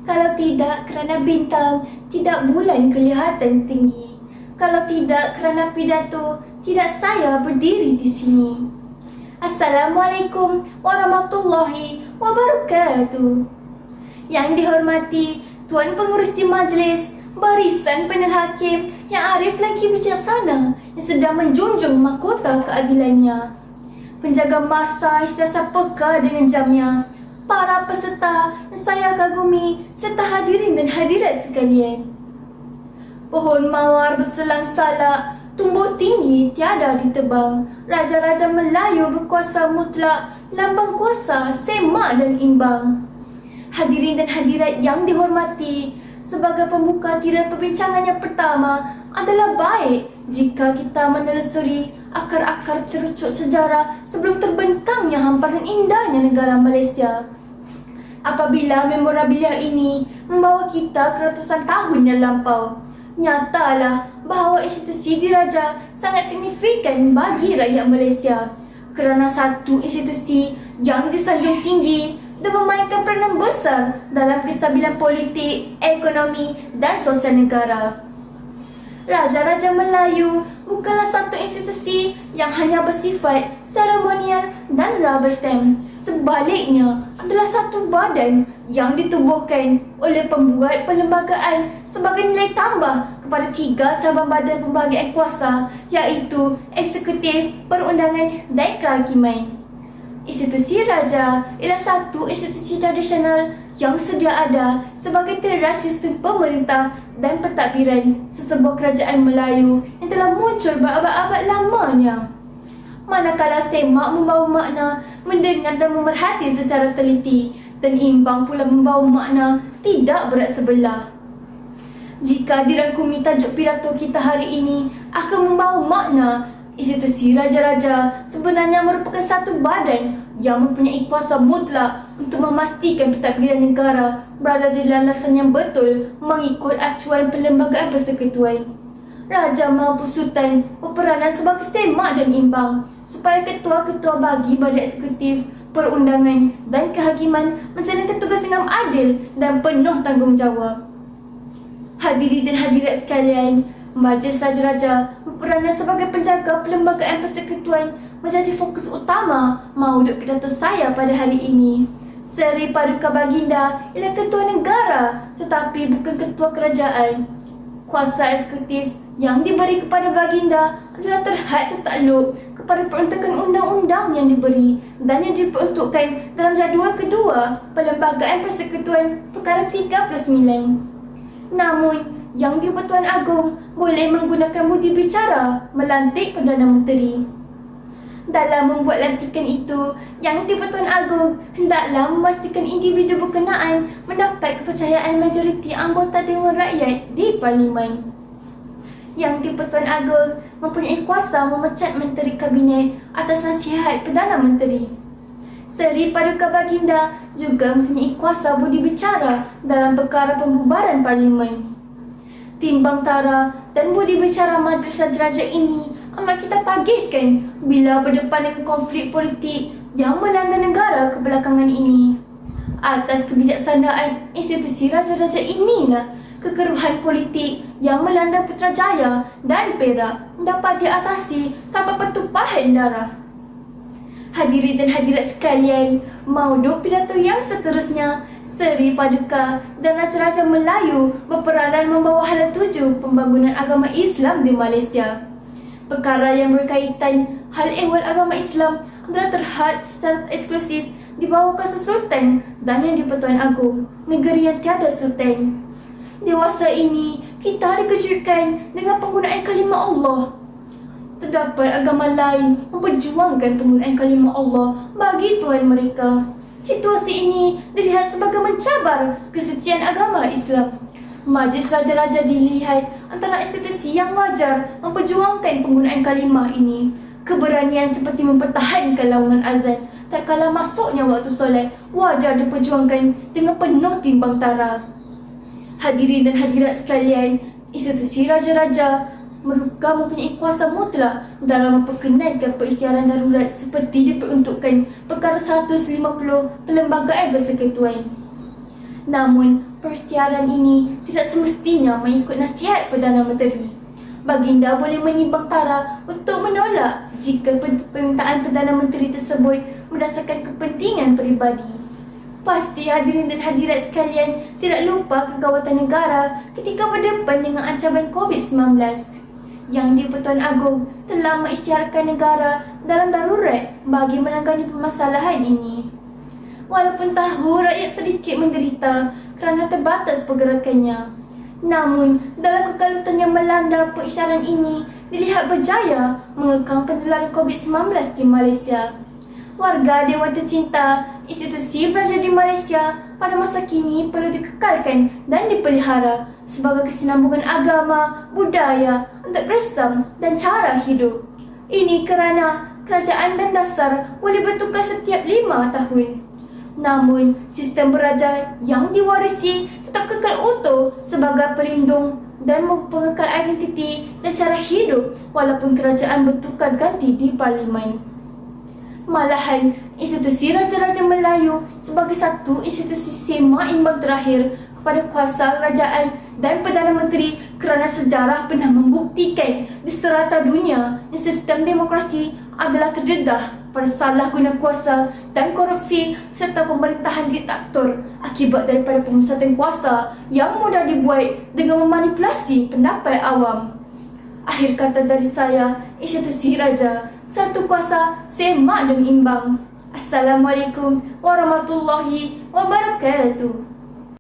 Kalau tidak kerana bintang, tidak bulan kelihatan tinggi. Kalau tidak kerana pidato, tidak saya berdiri di sini. Assalamualaikum warahmatullahi wabarakatuh. Yang dihormati Tuan Pengurus di Majlis, barisan panel hakim yang arif lagi bijaksana yang sedang menjunjung mahkota keadilannya, penjaga masa yang sentiasa peka dengan jamnya, para peserta yang saya kagumi serta hadirin dan hadirat sekalian. Pohon mawar berselang salak, tumbuh tinggi tiada ditebang. Raja-raja Melayu berkuasa mutlak, lambang kuasa semak dan imbang. Hadirin dan hadirat yang dihormati, sebagai pembuka tirai perbincangan yang pertama, adalah baik jika kita menelusuri akar-akar cerucuk sejarah sebelum terbentangnya hamparan indahnya negara Malaysia. Apabila memorabilia ini membawa kita ke ratusan tahun yang lampau, nyatalah bahawa institusi diraja sangat signifikan bagi rakyat Malaysia kerana satu institusi yang disanjung tinggi dan memainkan peranan besar dalam kestabilan politik, ekonomi dan sosial negara. Raja-Raja Melayu bukanlah satu institusi yang hanya bersifat seremonial dan rubber stamp. Sebaliknya, adalah satu badan yang ditubuhkan oleh pembuat perlembagaan sebagai nilai tambah kepada tiga cabang badan pembahagian kuasa, iaitu eksekutif, perundangan dan kehakiman. Institusi raja ialah satu institusi tradisional yang sedia ada sebagai teras sistem pemerintah dan pentadbiran sesebuah kerajaan Melayu yang telah muncul berabad-abad lamanya. Manakala semak membawa makna mendengar dan memerhati secara teliti, dan imbang pula membawa makna tidak berat sebelah. Jika dirangkumi tajuk pidato kita hari ini akan membawa makna, institusi raja-raja sebenarnya merupakan satu badan yang mempunyai kuasa mutlak untuk memastikan pentadbiran negara berada di landasan yang betul mengikut acuan Perlembagaan Persekutuan. Raja maupun sultan berperanan sebagai semak dan imbang supaya ketua-ketua bagi badan eksekutif, perundangan dan kehakiman menjalankan tugas dengan adil dan penuh tanggungjawab. Hadirin dan hadirat sekalian, Majlis Raja-Raja berperanan sebagai penjaga Perlembagaan Persekutuan menjadi fokus utama maudut pidato saya pada hari ini. Seri Paduka Baginda ialah ketua negara tetapi bukan ketua kerajaan. Kuasa eksekutif yang diberi kepada Baginda adalah terhad tertakluk kepada peruntukan undang-undang yang diberi dan yang diperuntukkan dalam jadual kedua Perlembagaan Persekutuan Perkara 39. Namun, Yang di-Pertuan Agong boleh menggunakan budi bicara melantik Perdana Menteri. Dalam membuat lantikan itu, Yang di-Pertuan Agong hendaklah memastikan individu berkenaan mendapat kepercayaan majoriti anggota Dewan Rakyat di Parlimen. Yang di-Pertuan Agong mempunyai kuasa memecat Menteri Kabinet atas nasihat Perdana Menteri. Seri Paduka Baginda juga mempunyai kuasa budi bicara dalam perkara pembubaran Parlimen. Timbang tara dan budi bicara Majlis Raja-Raja ini amat kita tagihkan bila berdepan dengan konflik politik yang melanda negara kebelakangan ini. Atas kebijaksanaan institusi Raja-Raja inilah kekeruhan politik yang melanda Putrajaya dan Perak dapat diatasi tanpa pertumpahan darah. Hadirin dan hadirat sekalian, maudut pidato yang seterusnya, Seri Paduka dan Raja-Raja Melayu berperanan membawa hala tuju pembangunan agama Islam di Malaysia. Perkara yang berkaitan hal ehwal agama Islam adalah terhad secara eksklusif di bawah kuasa Sultan dan Yang di-Pertuan Agong, negeri yang tiada Sultan. Dewasa ini, kita dikejutkan dengan penggunaan kalimah Allah. Terdapat agama lain memperjuangkan penggunaan kalimah Allah bagi Tuhan mereka. Situasi ini dilihat sebagai mencabar kesucian agama Islam. Majlis Raja-Raja dilihat antara institusi yang wajar memperjuangkan penggunaan kalimah ini. Keberanian seperti mempertahankan laungan azan tak kala masuknya waktu solat wajar diperjuangkan dengan penuh timbang tara. Hadirin dan hadirat sekalian, institusi Raja-Raja mereka mempunyai kuasa mutlak dalam memperkenankan perisytiharan darurat seperti diperuntukkan perkara 150 Perlembagaan Persekutuan. Namun, peristiaran ini tidak semestinya mengikut nasihat Perdana Menteri. Baginda boleh menimbang tara untuk menolak jika permintaan Perdana Menteri tersebut berdasarkan kepentingan peribadi. Pasti hadirin dan hadirat sekalian tidak lupa kegawatan negara ketika berdepan dengan ancaman COVID-19. Yang di-Pertuan Agong telah mengisytiharkan negara dalam darurat bagi menangani permasalahan ini. Walaupun tahu rakyat sedikit menderita kerana terbatas pergerakannya, namun dalam kekalutan yang melanda pengisyaran ini dilihat berjaya mengekang penularan COVID-19 di Malaysia. Warga Dewan Tercinta, institusi beraja di Malaysia pada masa kini perlu dikekalkan dan dipelihara sebagai kesinambungan agama, budaya, adat bersam dan cara hidup. Ini kerana kerajaan dan dasar boleh bertukar setiap 5 tahun. Namun, sistem beraja yang diwarisi tetap kekal utuh sebagai pelindung dan pengekal identiti dan cara hidup walaupun kerajaan bertukar ganti di Parlimen. Malahan, institusi Raja-Raja Melayu sebagai satu institusi sema imbang terakhir kepada kuasa kerajaan dan Perdana Menteri kerana sejarah pernah membuktikan di serata dunia yang sistem demokrasi adalah terdedah pada salah guna kuasa dan korupsi serta pemerintahan diktator akibat daripada pemusatan kuasa yang mudah dibuat dengan memanipulasi pendapat awam. Akhir kata dari saya, institusi raja, satu kuasa, semak dan imbang. Assalamualaikum warahmatullahi wabarakatuh.